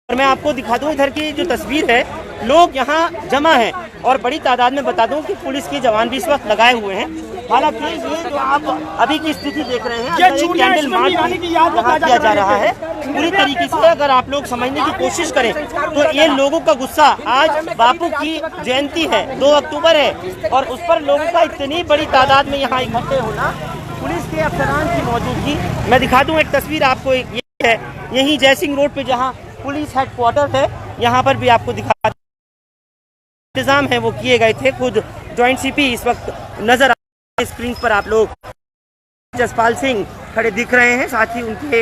और मैं आपको दिखा दूं इधर की जो तस्वीर है, लोग यहाँ जमा हैं और बड़ी तादाद में बता दूं कि पुलिस के जवान भी इस वक्त लगाए हुए हैं। हालांकि ये जो आप अभी की स्थिति देख रहे हैं, कैंडल मार्च यहाँ किया जा रहा है पूरी तरीके से। अगर आप लोग समझने की कोशिश करें तो ये लोगों का गुस्सा, आज बापू की जयंती है, 2 अक्टूबर है, और उस पर लोगों का इतनी बड़ी तादाद में यहाँ इकट्ठे होना, पुलिस के अफसरान की मौजूदगी। मैं दिखा दूं एक तस्वीर आपको, ये है यही जयसिंह रोड पे जहाँ पुलिस हेडक्वार्टर है, यहाँ पर भी आपको दिखा इंतजाम है वो किए गए थे। खुद जॉइंट सीपी इस वक्त नजर आ रहे हैं स्क्रीन पर, आप लोग जसपाल सिंह खड़े दिख रहे हैं, साथ ही उनके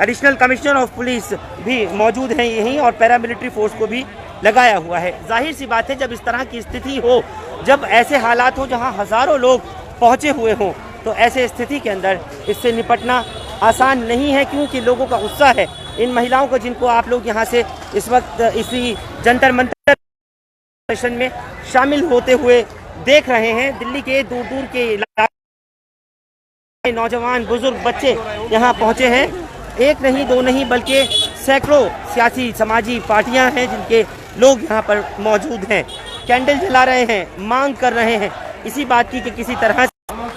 एडिशनल कमिश्नर ऑफ पुलिस भी मौजूद हैं यहीं, और पैरामिलिट्री फोर्स को भी लगाया हुआ है। जाहिर सी बात है, जब इस तरह की स्थिति हो, जब ऐसे हालात हो जहां हजारों लोग पहुंचे हुए हों, तो ऐसे स्थिति के अंदर इससे निपटना आसान नहीं है, क्योंकि लोगों का गुस्सा है। इन महिलाओं को, जिनको आप लोग यहां से इस वक्त इसी जंतर मंतर सेशन में शामिल होते हुए देख रहे हैं, दिल्ली के दूर दूर के इलाके नौजवान, बुजुर्ग, बच्चे यहाँ पहुंचे हैं। एक नहीं, 2 नहीं, बल्कि सैकड़ों सियासी समाजी पार्टियां हैं जिनके लोग यहाँ पर मौजूद हैं, कैंडल जला रहे हैं, मांग कर रहे हैं इसी बात की कि किसी तरह से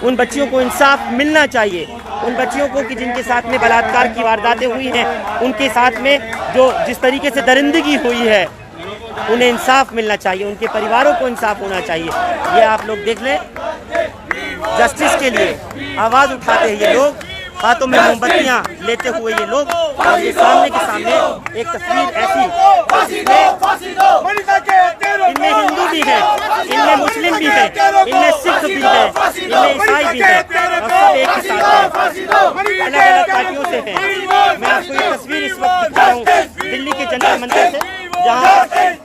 उन बच्चियों को इंसाफ मिलना चाहिए। उन बच्चियों को कि जिनके साथ में बलात्कार की वारदातें हुई हैं, उनके साथ में जो जिस तरीके से दरिंदगी हुई है, उन्हें इंसाफ मिलना चाहिए, उनके परिवारों को इंसाफ होना चाहिए। ये आप लोग देख लें, जस्टिस के लिए आवाज़ उठाते हैं ये लोग, हाथों में मोमबत्तियां लेते हुए ये लोग, और ये सामने के सामने एक तस्वीर ऐसी, इनमें हिंदू भी है, इनमें मुस्लिम भी है, इनमें सिख भी है, इनमें ईसाई भी है, और सब एक के साथ है, अलग अलग पार्टियों से हैं। मैं आपको ये तस्वीर इस वक्त दिखा रहा हूँ दिल्ली के जंतर मंतर से, जहाँ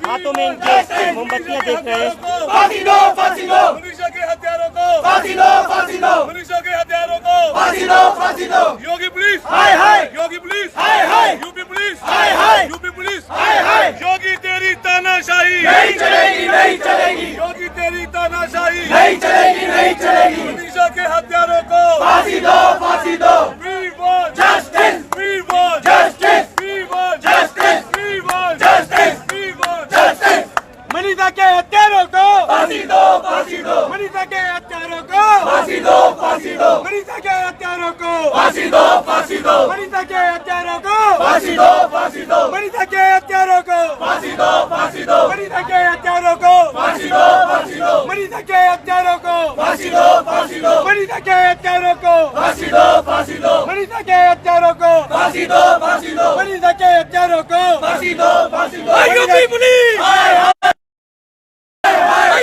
हाथों में इनके मोमबत्तियां देख रहे हैं। फांसी दो, फांसी दो, मनीषा के हत्यारों को फांसी दो, फांसी दो, मनीषा के हत्यारों को फांसी दो, फांसी दो। योगी पुलिस हाय हाय, योगी पुलिस हाय हाय, यूपी पुलिस हाय हाय, यूपी पुलिस हाय हाय। योगी तेरी तानाशाही नहीं चलेगी, नहीं चलेगी, योगी तेरी तानाशाही नहीं चलेगी, नहीं चलेगी। मनीषा के हत्यारों को फांसी दो, फांसी दो। We want justice, we want justice, we want justice, we want justice, we want justice. Manisha के हत्यारों को फांसी दो, फांसी दो, मनीषा के हत्यारों को फांसी दो, फांसी दो, मनीषा के हत्यारों को फांसी दो, फांसी दो, मनीषा के हत्यारों को फांसी दो, फांसी दो, मनीषा के हत्यारों को फांसी दो, फांसी दो, मनीषा के हत्यारों को फांसी दो, फांसी दो, मनीषा के हत्यारों को फांसी दो, फांसी दो, मनीषा के हत्यारों को फांसी दो, फांसी दो, मनीषा के हत्यारों को फांसी दो, फांसी दो, मनीषा के हत्यारों को फांसी दो, फांसी दो। यूपी पुलिस हाय हाय,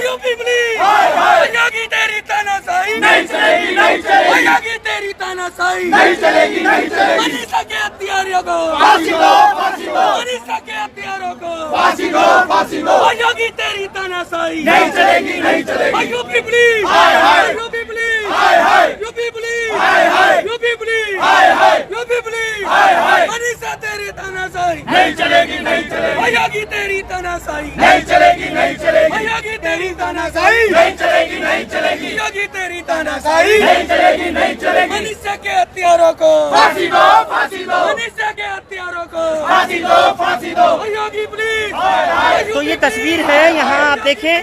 यूपी पुलिस हाय हाय, योगी तेरी तानाशाही नहीं चलेगी, नहीं चलेगी, योगी तेरी तानाशाही नहीं चलेगी, नहीं चलेगी। मनीषा के हत्यारों को फांसी दो, फांसी दो, मनीषा के हत्यारों को फांसी दो, फांसी दो, योगी तेरी तानाशाही नहीं चलेगी, नहीं चलेगी। यूपी पुलिस हाय हाय, यूपी पुलिस हाय हाय, यूपी पुलिस हाय हाय, यूपी पुलिस हाय हाय, यूपी पुलिस हाय हाय। मनीषा तेरी तानाशाही नहीं चलेगी, नहीं चलेगी, योगी तेरी तानाशाही नहीं चलेगी, नहीं चलेगी, योगी तेरी तानाशाही नहीं चलेगी, नहीं चलेगी, योगी तेरी तानाशाही नहीं चलेगी, नहीं चलेगी। मनीषा के हत्यारों को फांसी दो, फांसी दो, मनीषा के हत्यारों को फांसी दो, फांसी दो, योगी पुलिस। तो ये तस्वीर है, यहाँ आप देखें,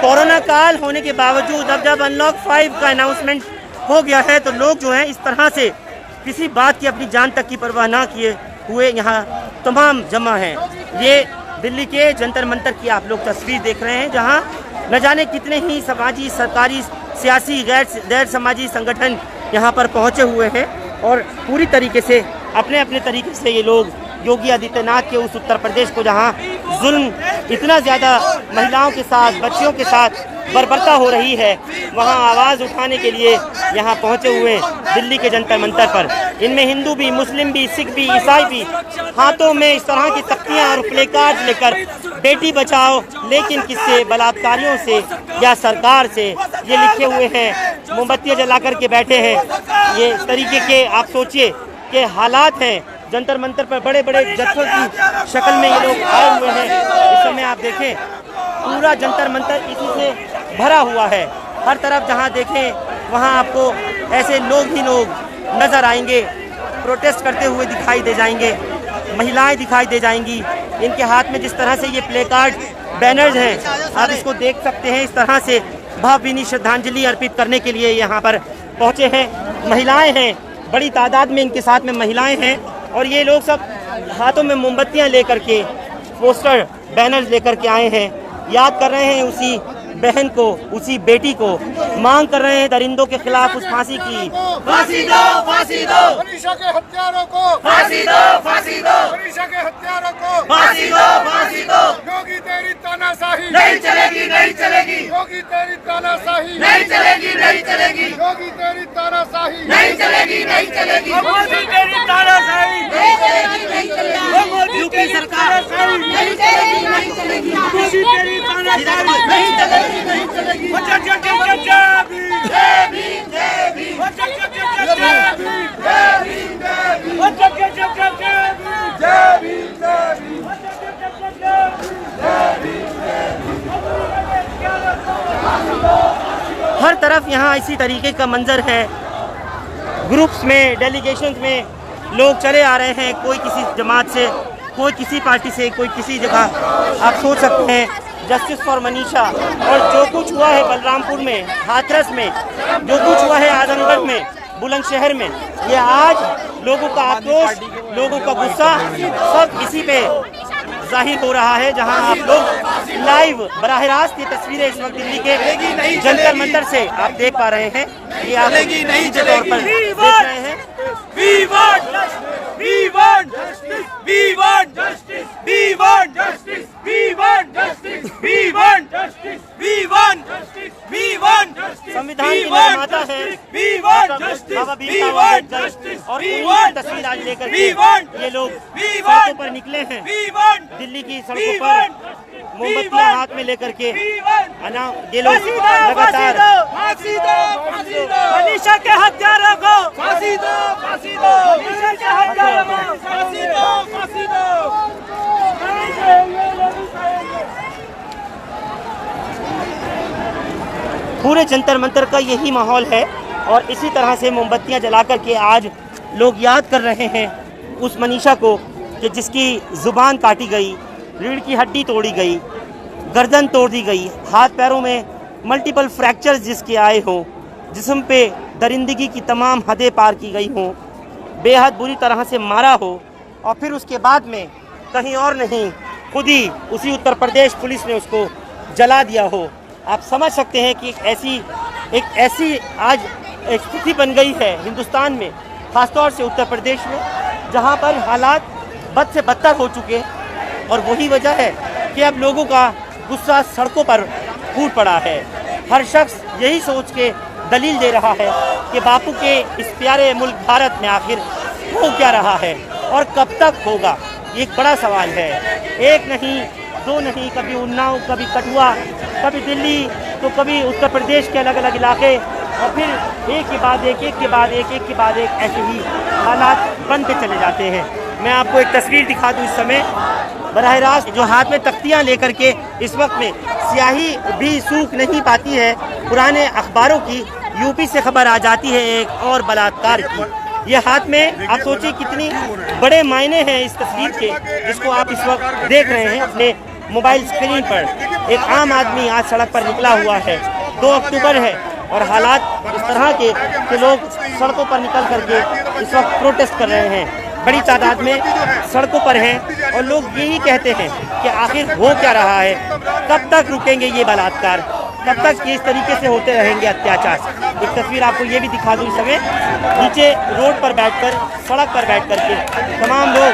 कोरोना काल होने के बावजूद अब जब अनलॉक 5 का अनाउंसमेंट हो गया है, तो लोग जो हैं इस तरह से किसी बात की, अपनी जान तक की परवाह ना किए हुए यहाँ तमाम जमा हैं। ये दिल्ली के जंतर मंतर की आप लोग तस्वीर देख रहे हैं, जहाँ न जाने कितने ही समाजी, सरकारी, सियासी, गैर समाजी संगठन यहाँ पर पहुँचे हुए हैं, और पूरी तरीके से अपने अपने तरीके से ये लोग योगी आदित्यनाथ के उस उत्तर प्रदेश को, जहाँ जुल्म इतना ज़्यादा महिलाओं के साथ, बच्चियों के साथ बर्बरता हो रही है, वहाँ आवाज़ उठाने के लिए यहाँ पहुँचे हुए दिल्ली के जंतर मंतर पर। इनमें हिंदू भी, मुस्लिम भी, सिख भी, ईसाई भी, हाथों में इस तरह की तख्तियाँ और प्ले कार्ड लेकर बेटी बचाओ लेकिन किससे, बलात्कारियों से या सरकार से, ये लिखे हुए हैं, मोमबत्तियाँ जला कर के बैठे हैं। ये इस तरीके के आप सोचिए कि हालात हैं। जंतर मंतर पर बड़े बड़े जत्थों की शक्ल में ये लोग आए हुए हैं। इस समय आप देखें, पूरा जंतर मंतर इसी से भरा हुआ है। हर तरफ जहाँ देखें वहाँ आपको ऐसे लोग ही लोग नज़र आएंगे, प्रोटेस्ट करते हुए दिखाई दे जाएंगे। महिलाएं दिखाई दे जाएंगी। इनके हाथ में जिस तरह से ये प्ले कार्ड बैनर्स हैं, आप इसको देख सकते हैं। इस तरह से भावभीनी श्रद्धांजलि अर्पित करने के लिए यहाँ पर पहुँचे हैं। महिलाएं हैं, बड़ी तादाद में इनके साथ में महिलाएं हैं और ये लोग सब हाथों में मोमबत्तियाँ लेकर के, पोस्टर बैनर्स लेकर के आए हैं। याद कर रहे हैं उसी बहन को, उसी बेटी को, मांग कर रहे हैं दरिंदों के खिलाफ उस फांसी की। फांसी दो, फांसी दो, मनीषा के हत्यारों को फांसी दो, फांसी दो, मनीषा के हत्यारों को फांसी दो, फांसी दो। योगी तेरी तानाशाही नहीं चलेगी, नहीं चलेगी। योगी तेरी तानाशाही नहीं चलेगी, नहीं चलेगी। योगी तेरी तानाशाही नहीं चलेगी, नहीं चलेगी। मोदी तेरी तानाशाही नहीं चलेगी, नहीं चलेगी। यूपी सरकार नहीं चलेगी, नहीं चलेगी। मोदी तेरी तानाशाही नहीं चलेगी, नहीं चलेगी। हर तरफ यहाँ इसी तरीके का मंजर है। ग्रुप्स में, डेलीगेशन में लोग चले आ रहे हैं, कोई किसी जमात से, कोई किसी पार्टी से, कोई किसी जगह। आप सोच सकते हैं जस्टिस फॉर मनीषा। और जो कुछ हुआ है बलरामपुर में, हाथरस में, जो कुछ हुआ है आजमगढ़ में, बुलंदशहर में, ये आज लोगों का आक्रोश, लोगों का गुस्सा सब इसी पे जाहिर हो रहा है। जहां आप लोग लाइव बराह रास्त ये तस्वीरें इस वक्त दिल्ली के जंतर मंतर से आप देख पा रहे हैं। ये आप निश्चित तौर पर देख रहे हैं। We want justice. We want justice. We want justice. We want justice. We want justice. We want justice. We want justice. We want justice. संविधान के निर्माता है We want justice. Baba We Bhimrao want Ambedkar justice. और We उन्हीं want की तस्वीर आज लेकर We want के ये लोग We सड़कों want पर निकले हैं। We want दिल्ली की We सड़कों want पर मोमबत्तियां हाथ में लेकर के We want ये लोग लगातार फांसी दो, फांसी दो, मनीषा के हत्यारों को फांसी दो, फांसी दो, मनीषा के हत्यारों को फांसी दो, फांसी दो। पूरे जंतर मंतर का यही माहौल है और इसी तरह से मोमबत्तियां जला करके आज लोग याद कर रहे हैं उस मनीषा को कि जिसकी ज़ुबान काटी गई, रीढ़ की हड्डी तोड़ी गई, गर्दन तोड़ दी गई, हाथ पैरों में मल्टीपल फ्रैक्चर्स जिसके आए हों, जिस्म पे दरिंदगी की तमाम हदें पार की गई हों, बेहद बुरी तरह से मारा हो और फिर उसके बाद में कहीं और नहीं, खुद ही उसी उत्तर प्रदेश पुलिस ने उसको जला दिया हो। आप समझ सकते हैं कि एक ऐसी आज एक स्थिति बन गई है हिंदुस्तान में, ख़ासतौर से उत्तर प्रदेश में, जहां पर हालात बद से बदतर हो चुके हैं। और वही वजह है कि अब लोगों का गुस्सा सड़कों पर फूट पड़ा है। हर शख्स यही सोच के दलील दे रहा है कि बापू के इस प्यारे मुल्क भारत में आखिर हो क्या रहा है और कब तक होगा। ये एक बड़ा सवाल है। एक नहीं, दो नहीं, कभी उन्नाव, कभी कठुआ, कभी दिल्ली, तो कभी उत्तर प्रदेश के अलग अलग इलाके, और फिर एक के बाद एक, एक के बाद एक, एक के बाद एक, ऐसे ही हालात बनते चले जाते हैं। मैं आपको एक तस्वीर दिखा दूँ। इस समय बराह रास्त जो हाथ में तख्तियाँ लेकर के इस वक्त में स्याही भी सूख नहीं पाती है पुराने अखबारों की, यूपी से खबर आ जाती है एक और बलात्कार की। ये हाथ में, आप सोचिए कितनी बड़े मायने हैं इस तस्वीर के, जिसको आप इस वक्त देख रहे हैं अपने मोबाइल स्क्रीन पर। एक आम आदमी आज सड़क पर निकला हुआ है, 2 अक्टूबर है और हालात इस तरह के कि लोग सड़कों पर निकल करके इस वक्त प्रोटेस्ट कर रहे हैं, बड़ी तादाद में सड़कों पर हैं और लोग यही कहते हैं कि आखिर हो क्या रहा है, कब तक रुकेंगे ये बलात्कार, कब तक ये इस तरीके से होते रहेंगे अत्याचार। एक तस्वीर आपको ये भी दिखा दूँ। इस समय नीचे रोड पर बैठकर, सड़क पर बैठ कर के तमाम लोग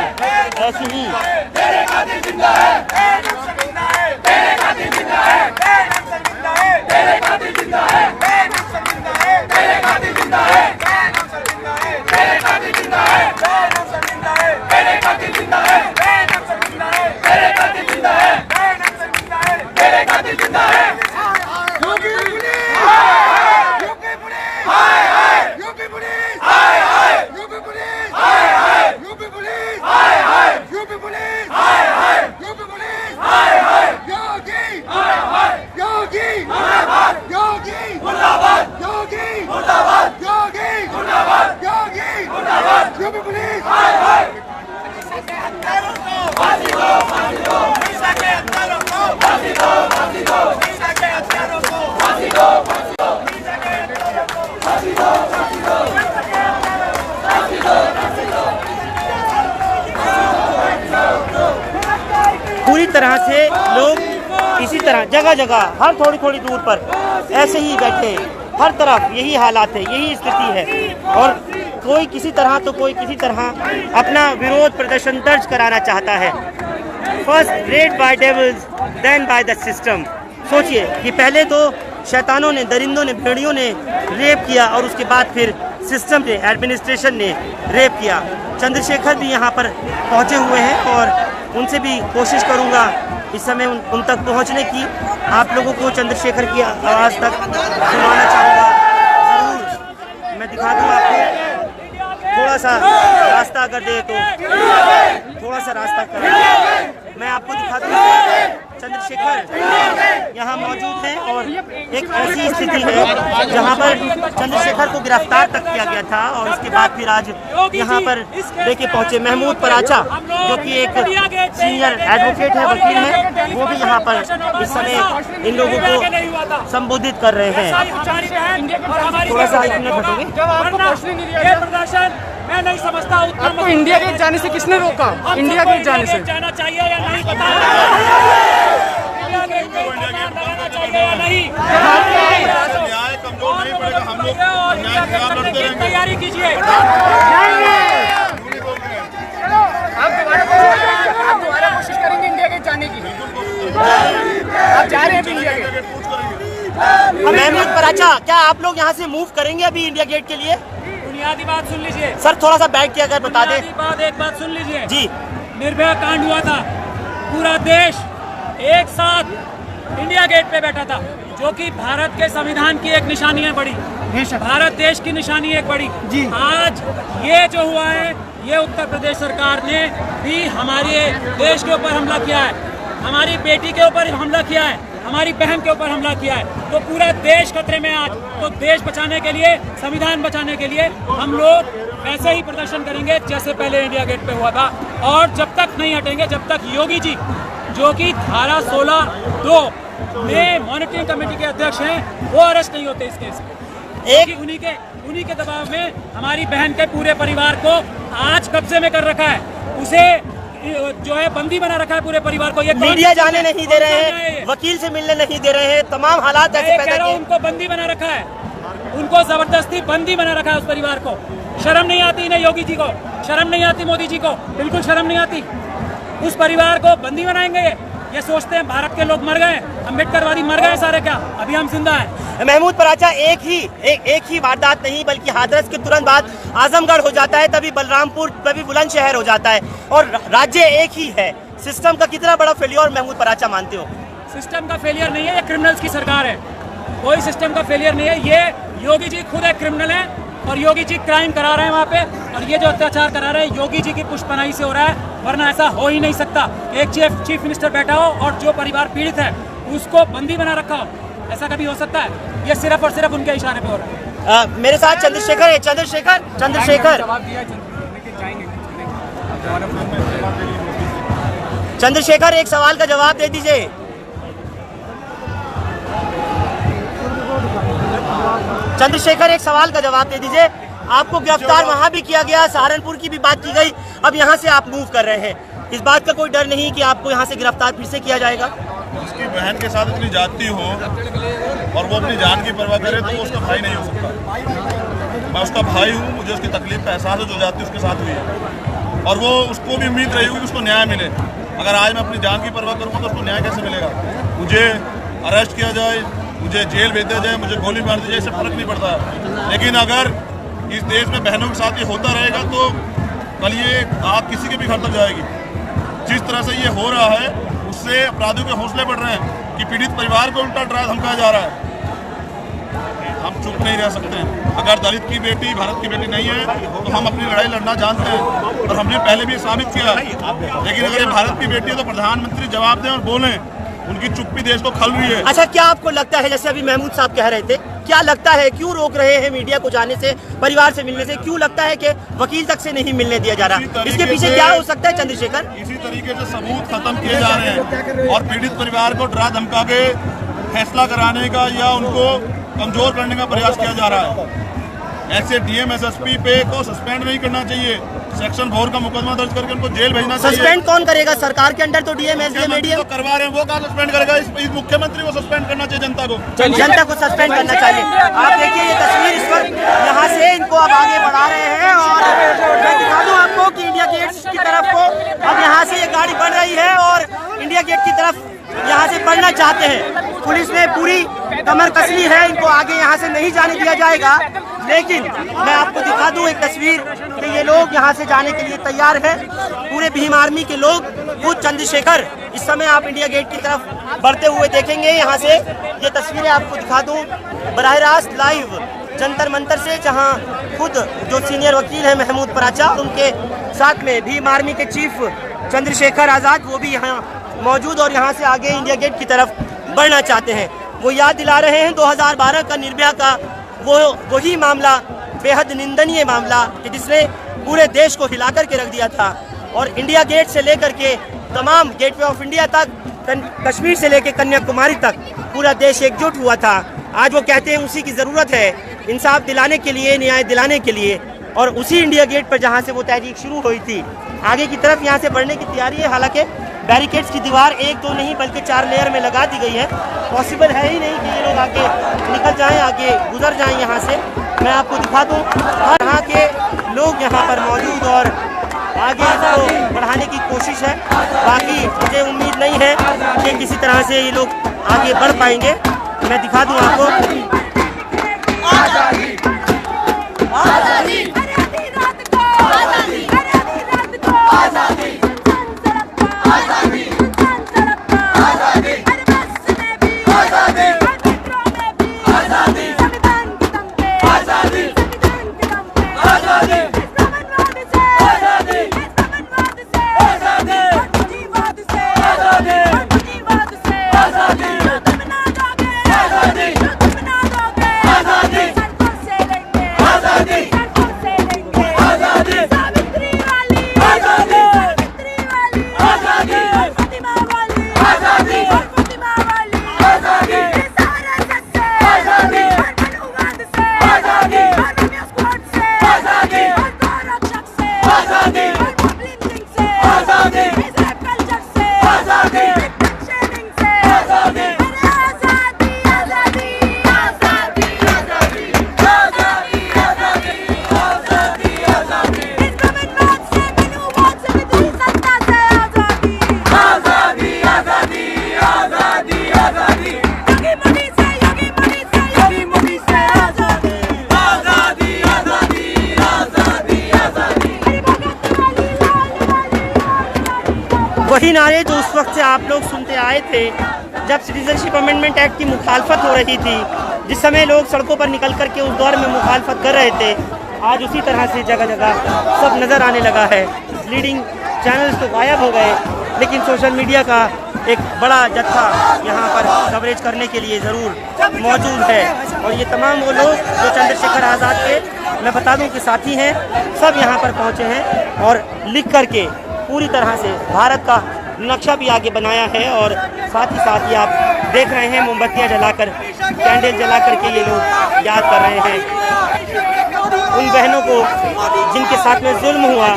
ऐसे ही योगी इसी तरह जगह जगह हर थोड़ी थोड़ी दूर पर ऐसे ही बैठे हैं, हर तरफ यही हालात है, यही स्थिति है। और कोई किसी तरह तो कोई किसी तरह अपना विरोध प्रदर्शन दर्ज कराना चाहता है। First raped by devils then by the system. सोचिए कि पहले तो शैतानों ने, दरिंदों ने, भेड़ियों ने रेप किया और उसके बाद फिर सिस्टम ने, एडमिनिस्ट्रेशन ने रेप किया। चंद्रशेखर भी यहाँ पर पहुँचे हुए हैं और उनसे भी कोशिश करूँगा इस समय उन तक पहुँचने की। आप लोगों को चंद्रशेखर की आवाज़ तक सुनाना चाहूँगा। ज़रूर मैं दिखा दूँ आपको, थोड़ा सा रास्ता अगर दे तो थोड़ा सा रास्ता कर मैं आपको दिखा दूँ। चंद्रशेखर यहाँ मौजूद हैं और एक ऐसी स्थिति है जहाँ पर चंद्रशेखर को गिरफ्तार तक किया गया था और उसके बाद फिर आज यहाँ पर लेके पहुँचे महमूद पराचा, जो कि एक सीनियर एडवोकेट है, वकील है, वो भी यहाँ पर इस समय इन लोगों को संबोधित कर रहे हैं। थोड़ा सा एक मिनट प्रदर्शन मैं नहीं समझता आपको इंडिया गेट जाने से किसने रोका? इंडिया गेट जाने से जाना चाहिए या नहीं पता नहीं। न्याय कमजोर नहीं पड़ेगा, हम लोग न्याय के खिलाफ लड़ते रहेंगे। तैयारी कीजिए। आप दोबारा कोशिश करेंगे इंडिया गेट जाने की? आप जा रहे हैं इंडिया गेट? महमूद पराचा, क्या आप लोग यहाँ से मूव करेंगे अभी इंडिया गेट के लिए? बुनियादी बात सुन लीजिए सर, थोड़ा सा बैठ के अगर बता दें। एक बात सुन लीजिए जी। निर्भया कांड हुआ था, पूरा देश एक साथ इंडिया गेट पे बैठा था, जो कि भारत के संविधान की एक निशानी है बड़ी, भारत देश की निशानी एक बड़ी जी। आज ये जो हुआ है, ये उत्तर प्रदेश सरकार ने भी हमारे देश के ऊपर हमला किया है, हमारी बेटी के ऊपर हमला किया है, हमारी बहन के ऊपर हमला किया है, तो पूरा देश खतरे में आज। तो देश बचाने के लिए, संविधान बचाने के लिए हम लोग वैसे ही प्रदर्शन करेंगे जैसे पहले इंडिया गेट पे हुआ था। और जब तक नहीं हटेंगे, जब तक योगी जी, जो कि धारा 16(2) में मॉनिटरिंग कमेटी के अध्यक्ष हैं, वो अरेस्ट नहीं होते इस केस में। एक उन्हीं के दबाव में हमारी बहन के पूरे परिवार को आज कब्जे में कर रखा है, उसे जो है बंदी बना रखा है पूरे परिवार को। ये मीडिया जाने नहीं दे रहे हैं, वकील से मिलने नहीं दे रहे हैं, तमाम हालात ऐसे पैदा किए। उनको बंदी बना रखा है, उनको जबरदस्ती बंदी बना रखा है उस परिवार को। शर्म नहीं आती इन्हें, योगी जी को शर्म नहीं आती, मोदी जी को बिल्कुल शर्म नहीं आती। उस परिवार को बंदी बनाएंगे। ये सोचते हैं भारत के लोग मर गए, अम्बेडकरवादी मर गए सारे, क्या अभी हम जिंदा हैं। महमूद पराचा, एक ही वारदात नहीं बल्कि हाथरस के तुरंत बाद आजमगढ़ हो जाता है, तभी बलरामपुर, तभी बुलंदशहर हो जाता है और राज्य एक ही है। सिस्टम का कितना बड़ा फेलियर महमूद पराचा मानते हो? सिस्टम का फेलियर नहीं है, ये क्रिमिनल्स की सरकार है, कोई सिस्टम का फेलियर नहीं है। ये योगी जी खुद एक क्रिमिनल है और योगी जी क्राइम करा रहे हैं वहाँ पे, और ये जो अत्याचार करा रहे हैं योगी जी की पुष्पनाई से हो रहा है, वरना ऐसा हो ही नहीं सकता। एक चीफ मिनिस्टर बैठा हो और जो परिवार पीड़ित है उसको बंदी बना रखा हो, ऐसा कभी हो सकता है? ये सिर्फ और सिर्फ उनके इशारे पे हो रहा है। मेरे साथ चंद्रशेखर है। चंद्रशेखर, एक सवाल का जवाब दे दीजिए। चंद्रशेखर, एक सवाल का जवाब दे दीजिए। आपको गिरफ्तार वहाँ भी किया गया, सहारनपुर की भी बात की गई, अब यहाँ से आप मूव कर रहे हैं, इस बात का कोई डर नहीं कि आपको यहाँ से गिरफ्तार फिर से किया जाएगा? उसकी बहन के साथ इतनी जाती हो और वो अपनी जान की परवाह करे तो वो उसका भाई नहीं हो सकता। मैं उसका भाई हूँ, मुझे उसकी तकलीफ का एहसास है, जो जाती उसके साथ हुई है, और वो उसको भी उम्मीद रही होगी कि उसको न्याय मिले। अगर आज मैं अपनी जान की परवाह करूँगा तो उसको न्याय कैसे मिलेगा? मुझे अरेस्ट किया जाए, मुझे जेल भेज दिया जाए, मुझे गोली मार दी जाए, इससे फर्क नहीं पड़ता। लेकिन अगर इस देश में बहनों के साथ ये होता रहेगा तो कल ये आग किसी के भी घर तक जाएगी। जिस तरह से ये हो रहा है उससे अपराधियों के हौसले बढ़ रहे हैं कि पीड़ित परिवार को उल्टा डराया धमकाया जा रहा है। हम चुप नहीं रह सकते हैं। अगर दलित की बेटी भारत की बेटी नहीं है तो हम अपनी लड़ाई लड़ना जानते हैं और हमने पहले भी साबित किया। लेकिन अगर ये भारत की बेटी है तो प्रधानमंत्री जवाब दें और बोलें, उनकी चुप्पी देश को खल रही है। अच्छा, क्या आपको लगता है, जैसे अभी महमूद साहब कह रहे थे, क्या लगता है क्यों रोक रहे हैं मीडिया को जाने से, परिवार से मिलने से? क्यों लगता है कि वकील तक से नहीं मिलने दिया जा रहा? इसके पीछे क्या हो सकता है चंद्रशेखर? इसी तरीके से सबूत खत्म किए जा रहे हैं और पीड़ित परिवार को डरा धमका के फैसला कराने का या उनको कमजोर करने का प्रयास किया जा रहा है। ऐसे डीएम एसएसपी पे को सस्पेंड नहीं करना चाहिए, सेक्शन 4 का मुकदमा दर्ज करके उनको जेल भेजना चाहिए। सस्पेंड कौन करेगा? सरकार के अंडर तो डीएम एसडीएम एडीएम करवा रहे हैं, वो कहाँ सस्पेंड करेगा? इस मुख्यमंत्री को सस्पेंड करना चाहिए, जनता को सस्पेंड करना चाहिए। आप देखिए ये तस्वीर इस वक्त यहाँ से इनको अब आगे बढ़ा रहे हैं और मैं दिखा दूं आपको कि इंडिया गेट की तरफ को अब यहाँ से ये गाड़ी बढ़ रही है और इंडिया गेट की तरफ यहाँ से बढ़ना चाहते हैं। पुलिस ने पूरी कमर कस ली है, इनको आगे यहाँ से नहीं जाने दिया जाएगा। लेकिन मैं आपको दिखा दूं एक तस्वीर कि ये लोग यहाँ से जाने के लिए तैयार है, पूरे भीम आर्मी के लोग। खुद चंद्रशेखर इस समय आप इंडिया गेट की तरफ बढ़ते हुए देखेंगे। यहाँ से ये तस्वीरें आपको दिखा दूं बराह रास्त लाइव जंतर मंतर से, जहाँ खुद जो सीनियर वकील है महमूद पराचा और उनके साथ में भीम आर्मी के चीफ चंद्रशेखर आज़ाद वो भी यहाँ मौजूद और यहाँ से आगे इंडिया गेट की तरफ बढ़ना चाहते हैं। वो याद दिला रहे हैं 2012 का निर्भया का वही मामला, बेहद निंदनीय मामला कि जिसने पूरे देश को हिला कर के रख दिया था। और इंडिया गेट से लेकर के तमाम गेटवे ऑफ इंडिया तक, कश्मीर से लेकर कन्याकुमारी तक पूरा देश एकजुट हुआ था। आज वो कहते हैं उसी की ज़रूरत है इंसाफ दिलाने के लिए, न्याय दिलाने के लिए। और उसी इंडिया गेट पर जहाँ से वो तहरीक शुरू हुई थी, आगे की तरफ यहाँ से बढ़ने की तैयारी है। हालांकि बैरिकेड्स की दीवार एक दो नहीं बल्कि 4 लेयर में लगा दी गई है। पॉसिबल है ही नहीं कि ये लोग आगे निकल जाएं, आगे गुजर जाएं यहाँ से। मैं आपको दिखा दूँ यहाँ के लोग यहाँ पर मौजूद और आगे इसको बढ़ाने की कोशिश है। बाकी मुझे उम्मीद नहीं है कि किसी तरह से ये लोग आगे बढ़ पाएंगे। मैं दिखा दूँ आपको वही नारे जो उस वक्त से आप लोग सुनते आए थे जब सिटीजनशिप अमेंडमेंट एक्ट की मुखालफत हो रही थी, जिस समय लोग सड़कों पर निकल करके उस दौर में मुखालफत कर रहे थे। आज उसी तरह से जगह जगह सब नज़र आने लगा है। लीडिंग चैनल्स तो गायब हो गए, लेकिन सोशल मीडिया का एक बड़ा जत्था यहाँ पर कवरेज करने के लिए ज़रूर मौजूद है। और ये तमाम वो लोग जो चंद्रशेखर आज़ाद के मैं बता दूँ कि साथी हैं, सब यहाँ पर पहुँचे हैं और लिख करके पूरी तरह से भारत का नक्शा भी आगे बनाया है। और साथ ही साथ ये आप देख रहे हैं मोमबत्तियाँ जलाकर, कैंडल जला करके ये लोग याद कर रहे हैं उन बहनों को जिनके साथ में जुल्म हुआ,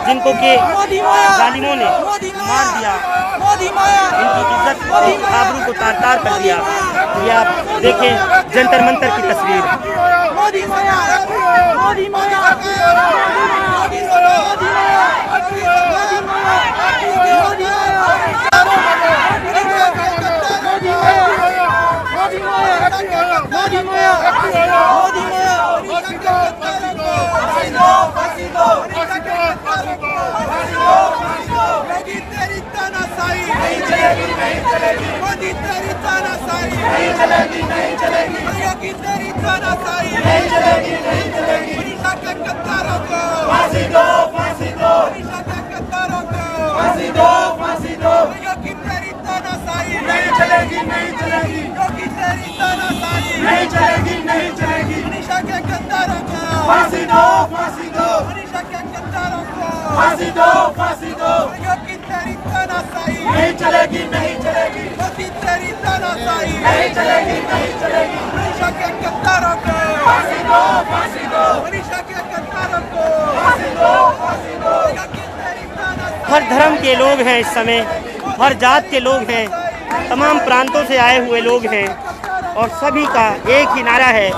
जिनको के जालिमों ने मार दिया, इनकी इज्जत और आबरू को तार तार कर दिया। ये आप देखें जंतर मंतर की तस्वीर। मोदी तेरी तानाशाही नहीं चलेगी, नहीं चलेगी। योगी तेरी तानाशाही नहीं चलेगी, नहीं चलेगी। उड़ीसा के गद्दारों को फांसी दो, फांसी दो। उड़ीसा के गद्दारों को फांसी दो, फांसी दो। योगी तेरी तानाशाही नहीं चलेगी, नहीं चलेगी। योगी तेरी तानाशाही नहीं चलेगी, नहीं चलेगी। उड़ीसा के गद्दारों को फांसी दो, फांसी दो। उड़ीसा के गद्दारों को फांसी दो, फांसी दो। योगी तेरी तानाशाही नहीं चलेगी, नहीं चलेगी। मोदी तेरी तानाशाही नहीं चलेगी, नहीं चलेगी। उड़ीसा के गद्दारों को फांसी दो, फांसी दो। उड़ीसा के गद्दारों को फांसी दो, फांसी दो। हर धर्म के लोग हैं इस समय, हर जात के लोग हैं, तमाम प्रांतों से आए हुए लोग हैं और सभी का एक ही नारा है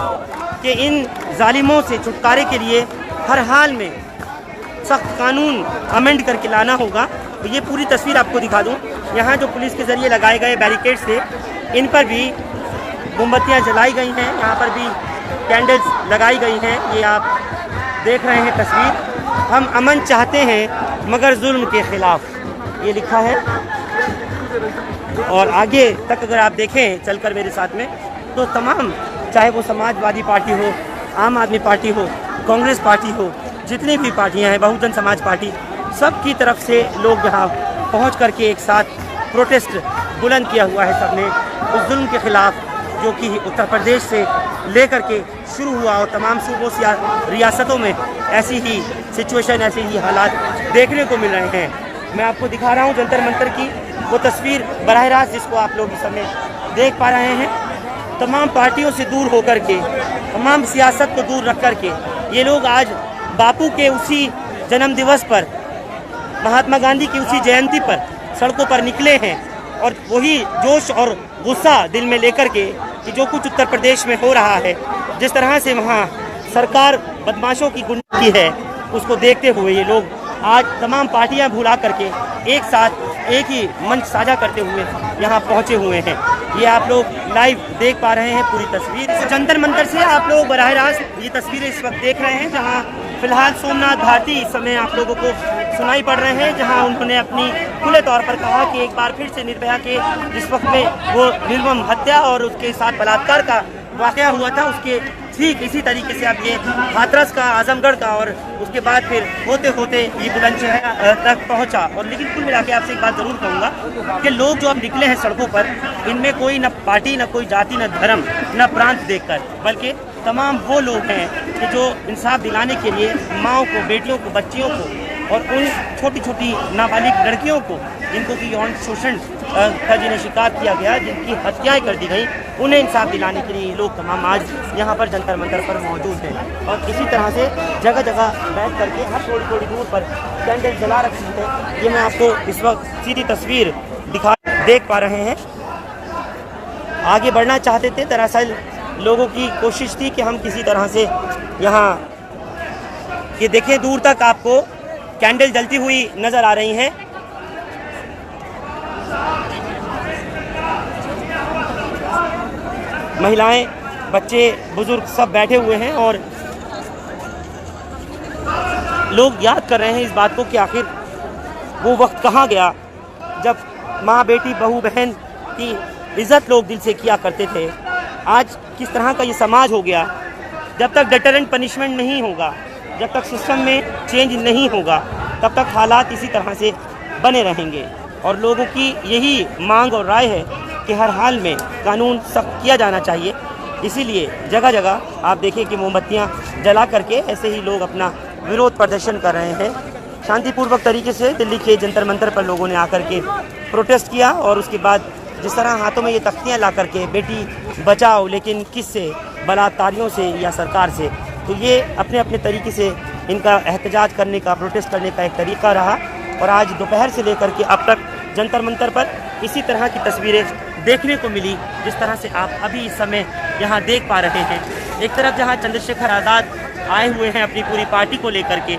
कि इन जालिमों से छुटकारे के लिए हर हाल में सख्त कानून अमेंड करके लाना होगा। तो ये पूरी तस्वीर आपको दिखा दूं। यहाँ जो पुलिस के ज़रिए लगाए गए बैरिकेड्स थे, इन पर भी मोमबत्तियाँ जलाई गई हैं, यहाँ पर भी कैंडल्स लगाई गई हैं। ये आप देख रहे हैं तस्वीर। हम अमन चाहते हैं मगर जुल्म के ख़िलाफ़, ये लिखा है। और आगे तक अगर आप देखें चलकर मेरे साथ में, तो तमाम, चाहे वो समाजवादी पार्टी हो, आम आदमी पार्टी हो, कांग्रेस पार्टी हो, जितनी भी पार्टियां हैं, बहुजन समाज पार्टी, सब की तरफ से लोग यहाँ पहुँच करके एक साथ प्रोटेस्ट बुलंद किया हुआ है सबने उस जुल्म के ख़िलाफ़ जो कि उत्तर प्रदेश से लेकर के शुरू हुआ और तमाम सूबों से रियासतों में ऐसी ही सिचुएशन, ऐसे ही हालात देखने को मिल रहे हैं। मैं आपको दिखा रहा हूँ जंतर मंतर की वो तस्वीर बराह रास्त, जिसको आप लोग इस समय देख पा रहे हैं। तमाम पार्टियों से दूर होकर के, तमाम सियासत को दूर रख कर के ये लोग आज बापू के उसी जन्म दिवस पर, महात्मा गांधी की उसी जयंती पर सड़कों पर निकले हैं और वही जोश और गुस्सा दिल में लेकर के कि जो कुछ उत्तर प्रदेश में हो रहा है, जिस तरह से वहाँ सरकार बदमाशों की गुंडगी है, उसको देखते हुए ये लोग आज तमाम पार्टियां भुला करके एक साथ एक ही मंच साझा करते हुए यहाँ पहुँचे हुए हैं। ये आप लोग लाइव देख पा रहे हैं पूरी तस्वीर। इस जंतर मंतर से आप लोग बराह रास्त ये तस्वीरें इस वक्त देख रहे हैं, जहाँ फिलहाल सोमनाथ भारती इस समय आप लोगों को सुनाई पड़ रहे हैं, जहां उन्होंने अपनी खुले तौर पर कहा कि एक बार फिर से निर्भया के जिस वक्त में वो निर्मम हत्या और उसके साथ बलात्कार का वाक़या हुआ था, उसके ठीक इसी तरीके से अब ये हाथरस का, आजमगढ़ का और उसके बाद फिर होते होते ये बुलंदशहर तक पहुंचा। और लेकिन कुल मिला के आपसे एक बात ज़रूर कहूँगा कि लोग जो अब निकले हैं सड़कों पर, इनमें कोई न पार्टी, न कोई जाति, न धर्म, न प्रांत देखकर, बल्कि तमाम वो लोग हैं कि जो इंसाफ दिलाने के लिए माँओं को, बेटियों को, बच्चियों को और उन छोटी छोटी नाबालिग लड़कियों को जिनको कि यौन शोषण का जिन्हें शिकार किया गया, जिनकी हत्याएं कर दी गई, उन्हें इंसाफ दिलाने के लिए ये लोग तमाम आज यहाँ पर जंतर मंतर पर मौजूद हैं। और इसी तरह से जगह जगह बैठ करके हर थोड़ी थोड़ी दूर पर कैंडल जला रखी है। ये मैं आपको इस वक्त सीधी तस्वीर देख पा रहे हैं। आगे बढ़ना चाहते थे, दरअसल लोगों की कोशिश थी कि हम किसी तरह से यहाँ, ये देखें दूर तक आपको कैंडल जलती हुई नज़र आ रही हैं। महिलाएं, बच्चे, बुजुर्ग सब बैठे हुए हैं और लोग याद कर रहे हैं इस बात को कि आखिर वो वक्त कहाँ गया जब माँ, बेटी, बहू, बहन की इज़्ज़त लोग दिल से किया करते थे। आज किस तरह का ये समाज हो गया। जब तक डेटरेंट पनिशमेंट नहीं होगा, जब तक सिस्टम में चेंज नहीं होगा, तब तक हालात इसी तरह से बने रहेंगे। और लोगों की यही मांग और राय है कि हर हाल में कानून सख्त किया जाना चाहिए। इसीलिए जगह जगह आप देखें कि मोमबत्तियां जला करके ऐसे ही लोग अपना विरोध प्रदर्शन कर रहे हैं। शांतिपूर्वक तरीके से दिल्ली के जंतर मंतर पर लोगों ने आकर के प्रोटेस्ट किया और उसके बाद जिस तरह हाथों में ये तख्तियाँ ला करके बेटी बचाओ, लेकिन किससे, बलात्कारियों से या सरकार से, तो ये अपने अपने तरीके से इनका एहतजाज करने का, प्रोटेस्ट करने का एक तरीका रहा। और आज दोपहर से लेकर के अब तक जंतर मंतर पर इसी तरह की तस्वीरें देखने को मिली, जिस तरह से आप अभी इस समय यहाँ देख पा रहे हैं। एक तरफ जहाँ चंद्रशेखर आज़ाद आए हुए हैं अपनी पूरी पार्टी को लेकर के,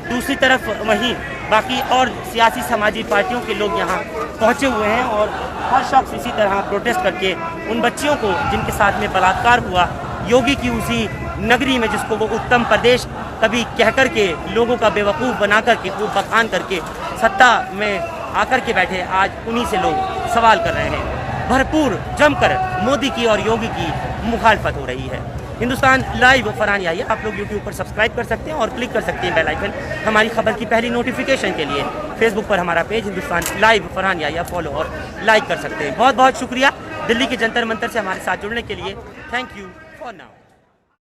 दूसरी तरफ वहीं बाकी और सियासी समाजी पार्टियों के लोग यहाँ पहुँचे हुए हैं और हर शख्स इसी तरह प्रोटेस्ट करके उन बच्चियों को जिनके साथ में बलात्कार हुआ, योगी की उसी नगरी में जिसको वो उत्तम प्रदेश कभी कह कर के लोगों का बेवकूफ़ बना करके, खूब बखान करके सत्ता में आकर के बैठे, आज उन्हीं से लोग सवाल कर रहे हैं। भरपूर जमकर मोदी की और योगी की मुखालफत हो रही है। हिंदुस्तान लाइव फरहान याहिया आप लोग यूट्यूब पर सब्सक्राइब कर सकते हैं और क्लिक कर सकते हैं बेल आइकन हमारी खबर की पहली नोटिफिकेशन के लिए। फेसबुक पर हमारा page Hindustan live Farhan Yahiya follow और लाइक कर सकते हैं। बहुत बहुत शुक्रिया दिल्ली के जंतर मंतर से हमारे साथ जुड़ने के लिए। Thank you for now.